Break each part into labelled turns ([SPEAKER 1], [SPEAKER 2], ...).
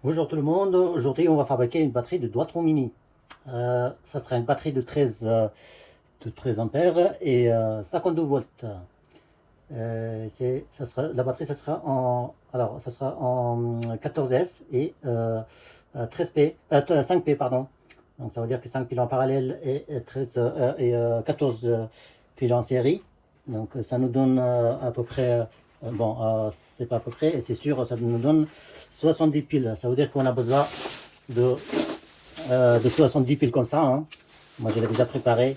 [SPEAKER 1] Bonjour tout le monde, aujourd'hui on va fabriquer une batterie de Duatron Mini. Ça sera une batterie de 13 ampères et 52 volts. La batterie ça sera en 14S et 13P, 5P pardon. Donc ça veut dire que 5 piles en parallèle et 14 piles en série. Donc ça nous donne à peu près, c'est pas à peu près, et c'est sûr, ça nous donne 70 piles. Ça veut dire qu'on a besoin de, de 70 piles comme ça, hein. Moi je l'ai déjà préparé.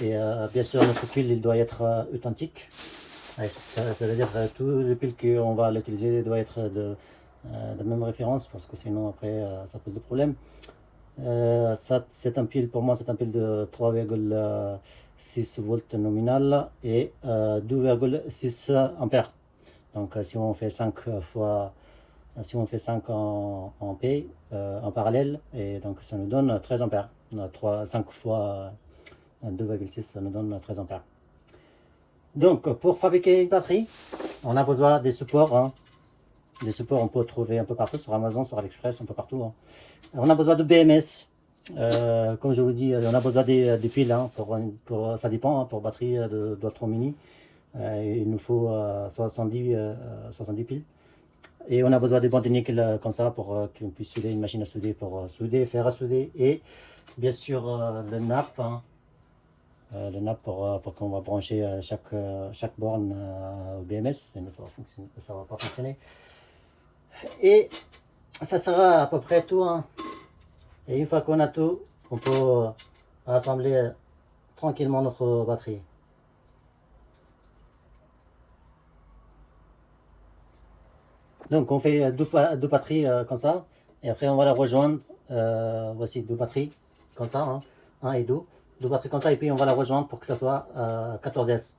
[SPEAKER 1] Et bien sûr notre pile il doit être authentique. Ça veut dire que tous les piles qu'on va l'utiliser doivent être de même référence parce que sinon après ça pose des problèmes. C'est un pile, pour moi, c'est un pile de 3,6 volts nominal et 2,6 ampères. Donc, si on fait 5 fois, si on fait 5 en P, en parallèle, et donc ça nous donne 13 ampères. 5 fois 2,6, ça nous donne 13 ampères. Donc, pour fabriquer une batterie, on a besoin des supports, hein. Des supports, on peut trouver un peu partout, sur Amazon, sur AliExpress, un peu partout, hein. On a besoin de BMS. Comme je vous dis, on a besoin des piles, hein, ça dépend, hein, pour batterie de Duatron Mini. Il nous faut 70 piles. Et on a besoin des bandes de nickel comme ça pour qu'on puisse souder une machine à souder pour souder, faire à souder. Et bien sûr le NAP, hein, le NAP pour qu'on va brancher chaque borne au BMS, sinon ça va pas fonctionner. Et ça sera à peu près tout, hein. Et une fois qu'on a tout, on peut rassembler tranquillement notre batterie. Donc on fait deux batteries comme ça, et après on va la rejoindre. Voici deux batteries comme ça, hein, un et deux. Deux batteries comme ça, et puis on va la rejoindre pour que ça soit 14S.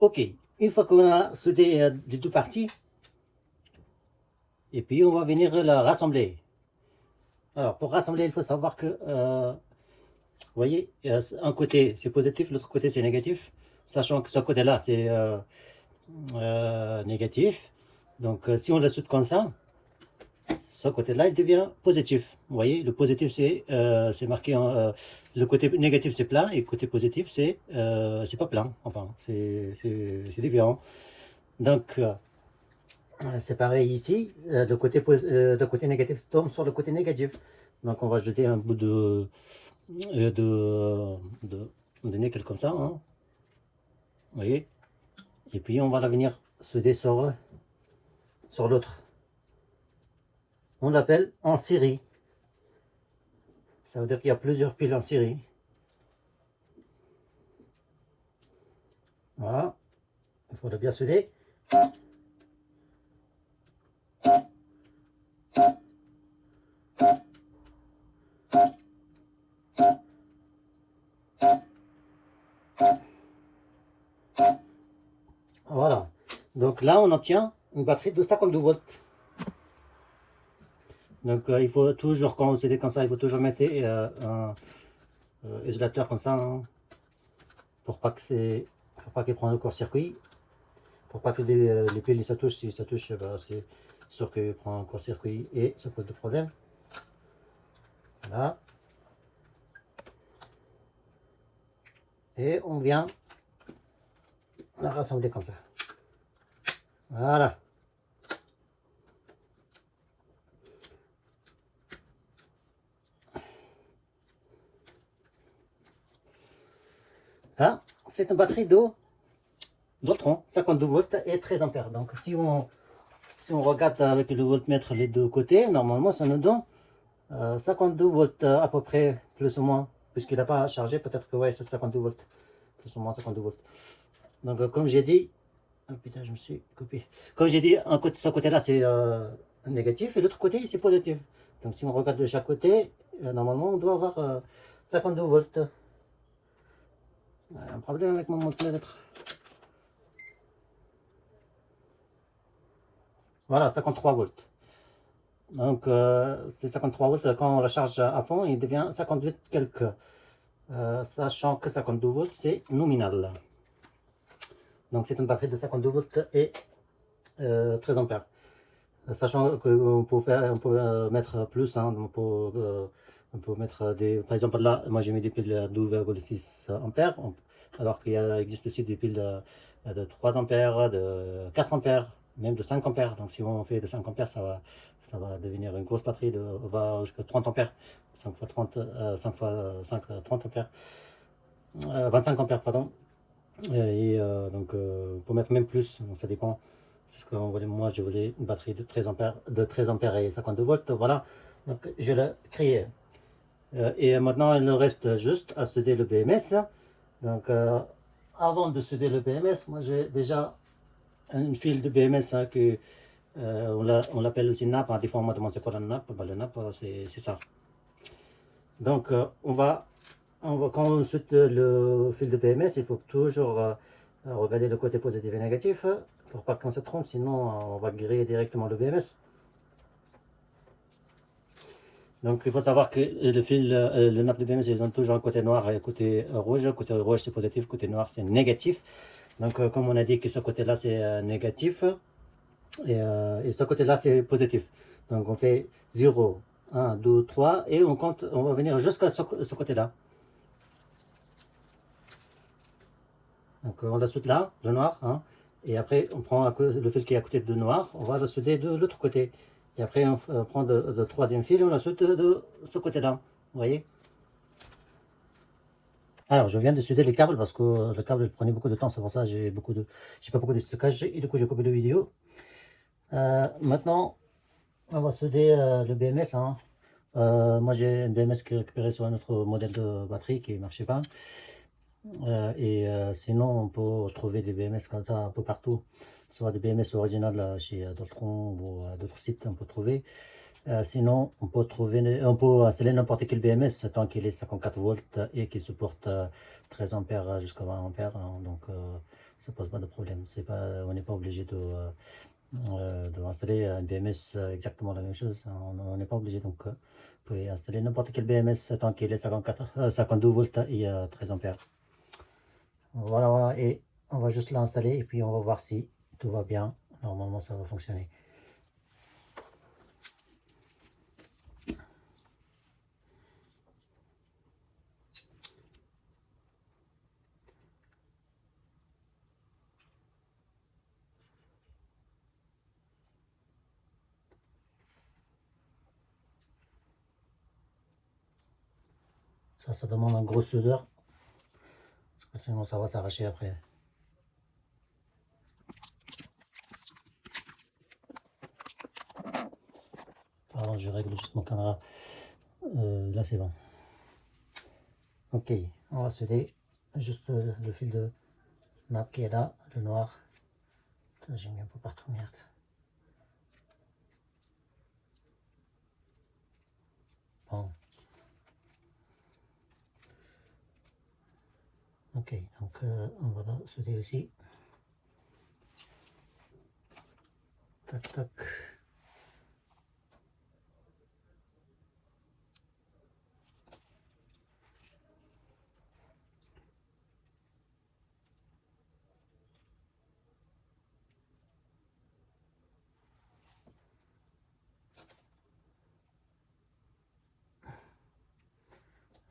[SPEAKER 1] Ok, une fois qu'on a soudé les deux parties, et puis on va venir la rassembler. Alors pour rassembler, il faut savoir que, vous voyez, un côté c'est positif, l'autre côté c'est négatif, sachant que ce côté-là c'est négatif. Donc si on le soude comme ça, ce côté-là il devient positif. Vous voyez, le positif c'est marqué en, le côté négatif c'est plein et le côté positif c'est pas plein. Enfin, c'est différent. Donc c'est pareil ici, le côté négatif tombe sur le côté négatif. Donc on va jeter un bout de nickel comme ça, hein. Vous voyez. Et puis on va la venir souder sur l'autre. On l'appelle en série. Ça veut dire qu'il y a plusieurs piles en série. Voilà. Il faut le bien souder. Voilà. Donc là, on obtient une batterie de 52 volts. Donc il faut toujours, quand on soude comme ça, il faut toujours mettre un isolateur comme ça, hein, pour pas qu'il prenne le court-circuit, pour pas que les piles ça touche. Si ça touche, bah, c'est sûr qu'il prend un court-circuit et ça pose des problèmes. Voilà. Et on vient la rassembler comme ça. Voilà. Hein, c'est une batterie Daltron, 52 volts et 13 ampères. Donc si on regarde avec le voltmètre les deux côtés, normalement ça nous donne 52 volts à peu près, plus ou moins, puisqu'il n'a pas chargé, peut-être que ouais, c'est 52 volts, plus ou moins 52 volts. Donc comme j'ai dit, oh putain, je me suis coupé. Comme j'ai dit, ce côté-là c'est négatif et l'autre côté c'est positif. Donc si on regarde de chaque côté, normalement on doit avoir 52 volts. Un problème avec mon voltmètre. Voilà, 53 volts. Donc c'est 53 volts, quand on la charge à fond, il devient 58 quelques. Sachant que 52 volts, c'est nominal. Donc c'est une batterie de 52 volts et 13 ampères. Sachant qu'on peut mettre plus, hein, on peut mettre des... Par exemple là, moi j'ai mis des piles de 12,6 ampères, alors qu'il existe aussi des piles de 3 ampères, de 4 ampères, même de 5 ampères. Donc si on fait de 5 ampères, ça va devenir une grosse batterie, va jusqu'à 30 ampères, 5 fois 30, 5 fois 5, 30 ampères, 25 ampères, pardon. Donc pour mettre même plus, donc ça dépend. C'est ce que moi je voulais une batterie de 13 ampères et 52 volts. Voilà, donc je l'ai créé. Et maintenant il nous reste juste à souder le BMS. Donc avant de souder le BMS, moi j'ai déjà une file de BMS, hein, que on l'appelle aussi nappe, hein. Des fois on m'a demandé c'est quoi la nappe. Bah, la nappe c'est ça. Donc quand on soude le fil de BMS, il faut toujours regarder le côté positif et négatif, pour pas qu'on se trompe, sinon on va griller directement le BMS. Donc il faut savoir que le fil, le nappe de BMS, ils ont toujours un côté noir et un côté rouge. Côté rouge c'est positif, côté noir c'est négatif. Donc comme on a dit que ce côté-là c'est négatif, et ce côté-là c'est positif. Donc on fait 0, 1, 2, 3 et on compte, on va venir jusqu'à ce côté-là. Donc on la soude là, le noir, hein, et après on prend le fil qui est à côté de noir, on va le souder de l'autre côté. Et après on prend le troisième fil et on la soude de ce côté-là, vous voyez. Alors je viens de souder les câbles parce que le câble prenait beaucoup de temps, c'est pour ça que j'ai pas beaucoup de stockage et du coup j'ai coupé la vidéo. Maintenant on va souder le BMS, hein. Moi j'ai une BMS qui est récupérée sur un autre modèle de batterie qui ne marchait pas. Sinon on peut trouver des BMS comme ça un peu partout, soit des BMS originales chez Daltron ou d'autres sites on peut trouver. Sinon, on peut installer n'importe quel BMS tant qu'il est 54 volts et qu'il supporte 13 ampères jusqu'à 20 ampères. Hein, donc, ça pose pas de problème. On n'est pas obligé de installer un BMS exactement la même chose. On n'est pas obligé. Donc, vous pouvez installer n'importe quel BMS tant qu'il est 52 volts et 13 ampères. Voilà, voilà. Et on va juste l'installer et puis on va voir si tout va bien. Normalement, ça va fonctionner. Ça demande un gros soudeur. Parce que sinon, ça va s'arracher après. Pardon, je règle juste mon caméra. Là, c'est bon. Ok, on va souder juste le fil de nappe qui est là, le noir. J'ai mis un peu partout, merde. Bon. Ok, donc on va la souder aussi. Tac, tac.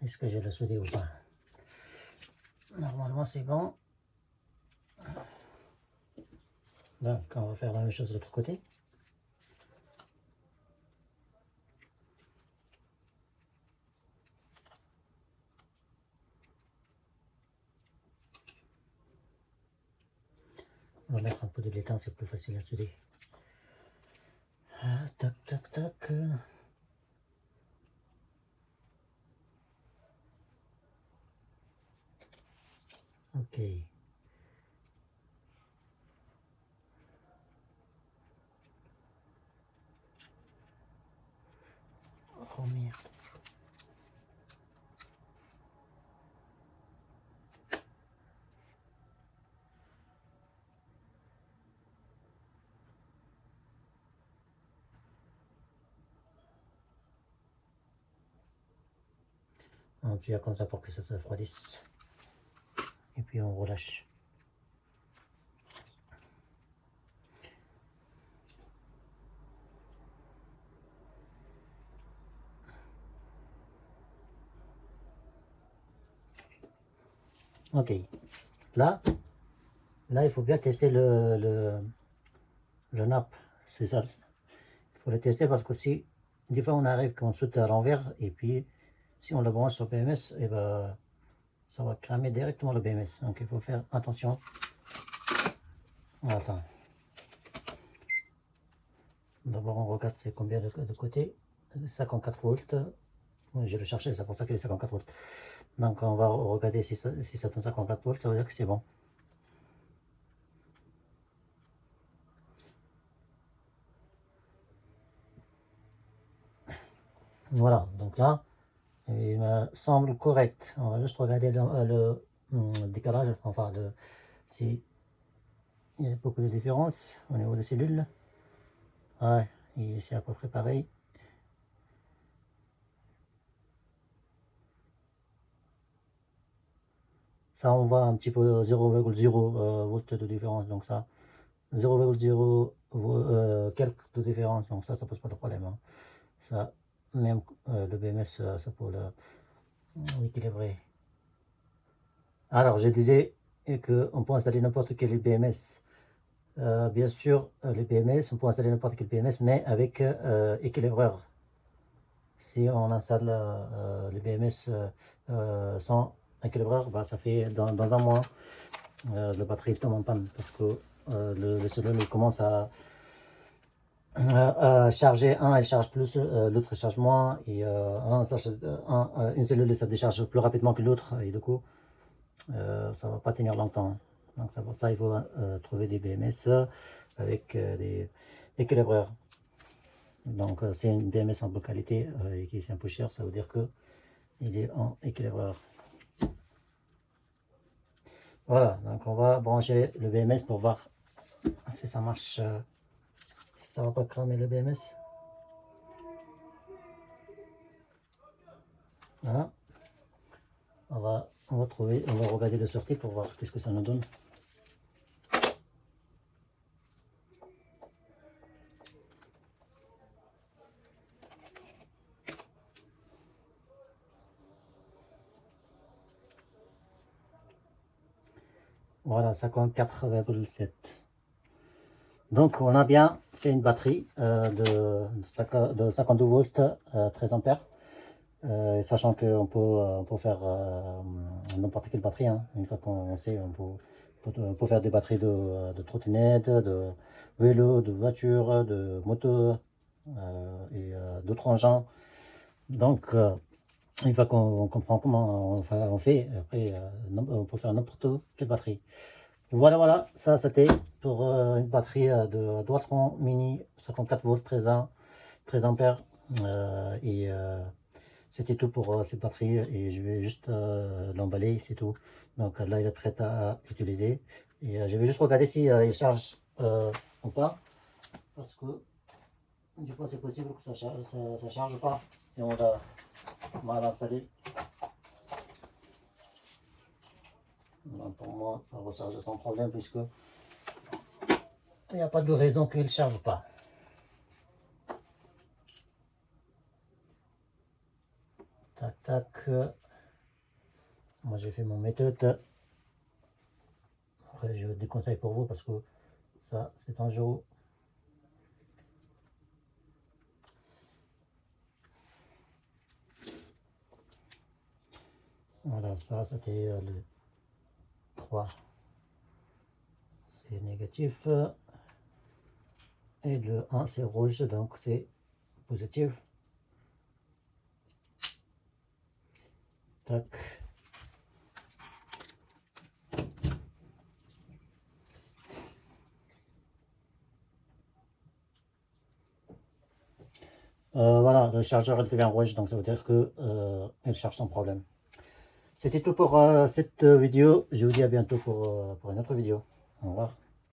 [SPEAKER 1] Est-ce que je l'ai soudé ou pas? Normalement, c'est bon. Donc, on va faire la même chose de l'autre côté. On va mettre un peu de l'étain, c'est plus facile à souder. Ah, tac, tac, tac. Ok. Oh merde. On tire comme ça pour que ça se refroidisse. Et puis on relâche. Ok. Là, il faut bien tester le nappe. C'est ça. Il faut le tester parce que si des fois on arrive qu'on saute à l'envers et puis si on le branche sur BMS, et ben ça va cramer directement le BMS. Donc il faut faire attention. Voilà ça. D'abord on regarde c'est combien de côté. 54 volts. Je le cherchais, c'est pour ça qu'il est 54 volts. Donc on va regarder si ça donne 54 volts, ça veut dire que c'est bon. Voilà, donc là, il me semble correct. On va juste regarder le décalage, enfin, si il y a beaucoup de différences au niveau des cellules. Ouais, c'est à peu près pareil. Ça, on voit un petit peu 0,0 volts de différence, donc ça, 0,0 quelques de différence, donc ça pose pas de problème. Hein. Ça, même le BMS, ça peut l'équilibrer. Alors, je disais qu'on peut installer n'importe quel BMS. Bien sûr, les BMS, on peut installer n'importe quel BMS, mais avec équilibreur. Si on installe les BMS sans équilibreur, bah, ça fait dans un mois, la batterie tombe en panne parce que le cellule commence à charger. Elle charge plus, l'autre charge moins, et une cellule ça décharge plus rapidement que l'autre, et du coup, ça ne va pas tenir longtemps. Donc c'est pour ça qu'il faut trouver des BMS avec des équilibreurs. Donc c'est une BMS en bonne qualité et qui est un peu cher, ça veut dire que il est en équilibreur. Voilà, donc on va brancher le BMS pour voir si ça marche, si ça va pas cramer le BMS. Voilà. On va regarder le sortie pour voir qu'est-ce que ça nous donne. Voilà, 54,7. Donc on a bien fait une batterie de 52 volts, 13 ampères. Sachant qu'on peut faire n'importe quelle batterie, hein. Une fois qu'on sait, on peut faire des batteries de trottinette, de vélo, de voiture, de moto et d'autres engins. Donc une fois qu'on comprend comment on fait, après on peut faire n'importe quelle batterie. Voilà, ça c'était pour une batterie de Dualtron Mini 54 volts 13 ampères c'était tout pour cette batterie et je vais juste l'emballer, c'est tout. Donc là il est prêt à utiliser et je vais juste regarder si il charge ou pas, parce que des fois c'est possible que ça charge pas si on l'a mal installé. Pour moi, ça recharge sans problème puisque il n'y a pas de raison qu'il ne charge pas. Tac, tac. Moi, j'ai fait mon méthode. Après, je déconseille pour vous parce que ça, c'est dangereux. Voilà, ça, c'était le 3. C'est négatif. Et le 1 c'est rouge, donc c'est positif. Tac. Voilà, le chargeur devient rouge, donc ça veut dire que elle charge sans problème. C'était tout pour cette vidéo. Je vous dis à bientôt pour une autre vidéo. Au revoir.